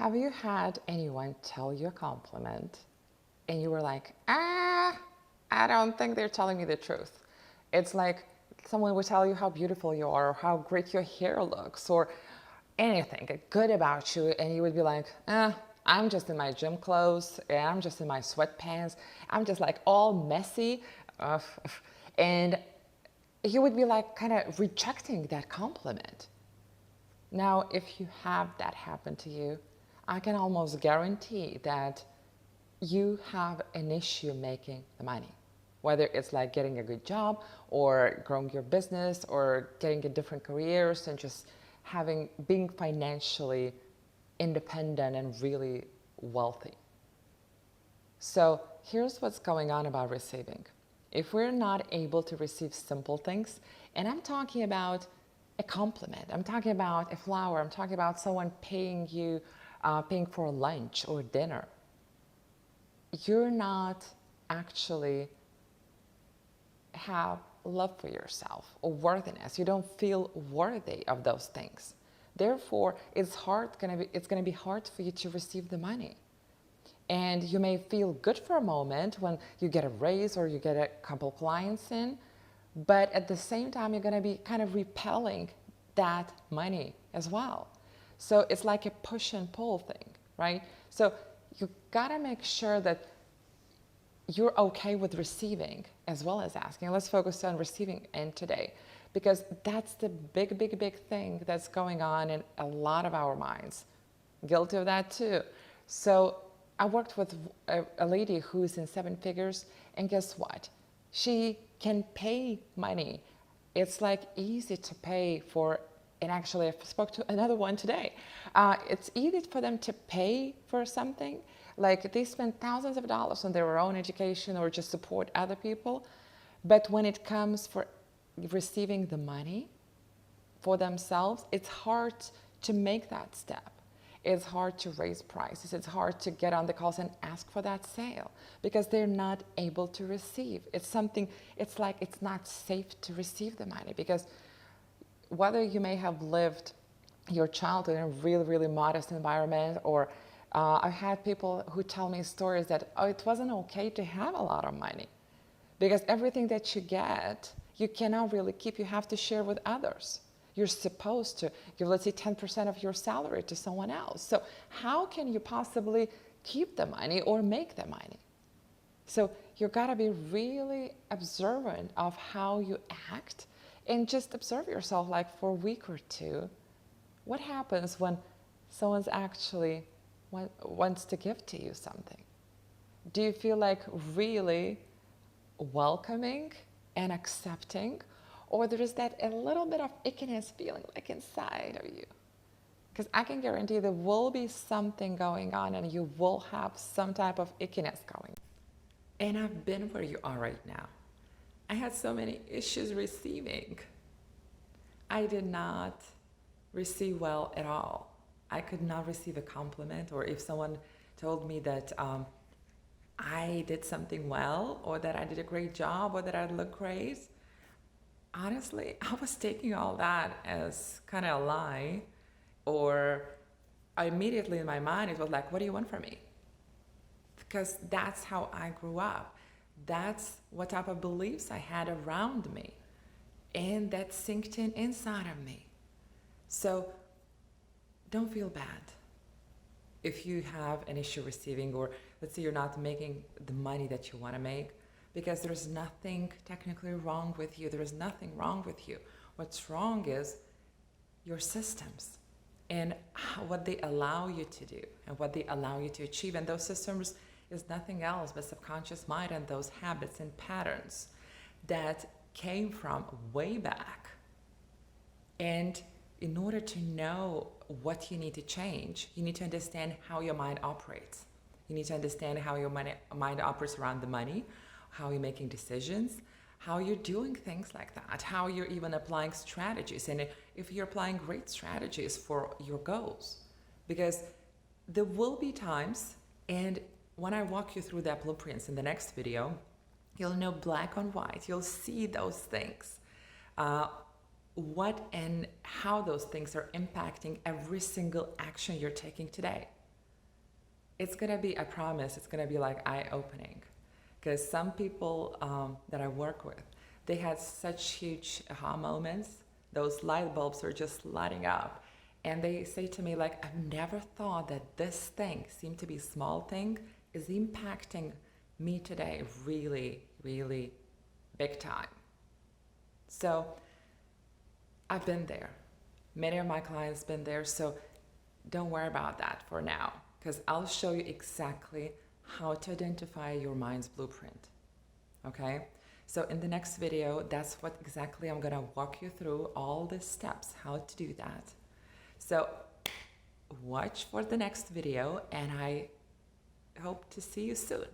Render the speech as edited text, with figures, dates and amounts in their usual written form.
Have you had anyone tell you a compliment and you were like, I don't think they're telling me the truth? It's like someone would tell you how beautiful you are or how great your hair looks or anything good about you, and you would be like, I'm just in my gym clothes and I'm just in my sweatpants. I'm just like all messy. Uh, and you would be like kind of rejecting that compliment. Now, if you have that happen to you, I can almost guarantee that you have an issue making the money. Whether it's like getting a good job or growing your business or getting a different careers and just being financially independent and really wealthy. So here's what's going on about receiving. If we're not able to receive simple things, and I'm talking about a compliment, I'm talking about a flower, I'm talking about someone paying you, paying for lunch or dinner, you're not actually have love for yourself or worthiness. You don't feel worthy of those things. Therefore, it's gonna be hard for you to receive the money. And you may feel good for a moment when you get a raise or you get a couple clients in, but at the same time, you're gonna be kind of repelling that money as well. So it's like a push and pull thing, right? So you gotta make sure that you're okay with receiving as well as asking. Let's focus on receiving end today, because that's the big, big, big thing that's going on in a lot of our minds. Guilty of that too. So I worked with a lady who's in 7 figures, and guess what? She can pay money. It's like easy to pay for, and actually I spoke to another one today. It's easy for them to pay for something. Like they spend thousands of dollars on their own education or just support other people. But when it comes for receiving the money for themselves, it's hard to make that step. It's hard to raise prices. It's hard to get on the calls and ask for that sale because they're not able to receive. It's like it's not safe to receive the money, because whether you may have lived your childhood in a really, really modest environment, or I've had people who tell me stories that, it wasn't okay to have a lot of money because everything that you get, you cannot really keep. You have to share with others. You're supposed to give, let's say, 10% of your salary to someone else. So how can you possibly keep the money or make the money? So you gotta be really observant of how you act, and just observe yourself like for a week or two. What happens when someone's actually wants to give to you something? Do you feel like really welcoming and accepting, or there is that a little bit of ickiness feeling like inside of you? Because I can guarantee there will be something going on and you will have some type of ickiness going. And I've been where you are right now. I had so many issues receiving. I did not receive well at all. I could not receive a compliment, or if someone told me that I did something well, or that I did a great job, or that I look great, honestly, I was taking all that as kind of a lie, or immediately in my mind, it was like, what do you want from me? Because that's how I grew up. That's what type of beliefs I had around me. And that sinked in inside of me. So don't feel bad if you have an issue receiving, or let's say you're not making the money that you want to make, because there's nothing technically wrong with you. There is nothing wrong with you. What's wrong is your systems and what they allow you to do and what they allow you to achieve. And those systems is nothing else but subconscious mind and those habits and patterns that came from way back. And in order to know what you need to change, you need to understand how your mind operates. You need to understand how your mind operates around the money, how you're making decisions, how you're doing things like that, how you're even applying strategies, and if you're applying great strategies for your goals. Because there will be times, and when I walk you through that blueprints in the next video, you'll know black on white. You'll see those things, what and how those things are impacting every single action you're taking today. it's gonna be, I promise, it's gonna be like eye-opening. Because some people that I work with, they had such huge aha moments. Those light bulbs are just lighting up. And they say to me, like, I've never thought that this thing, seemed to be a small thing, is impacting me today really, really big time. So I've been there. Many of my clients been there. So don't worry about that for now, because I'll show you exactly how to identify your mind's blueprint. Okay? So in the next video, that's what exactly I'm gonna walk you through, all the steps, how to do that. So watch for the next video, and I hope to see you soon.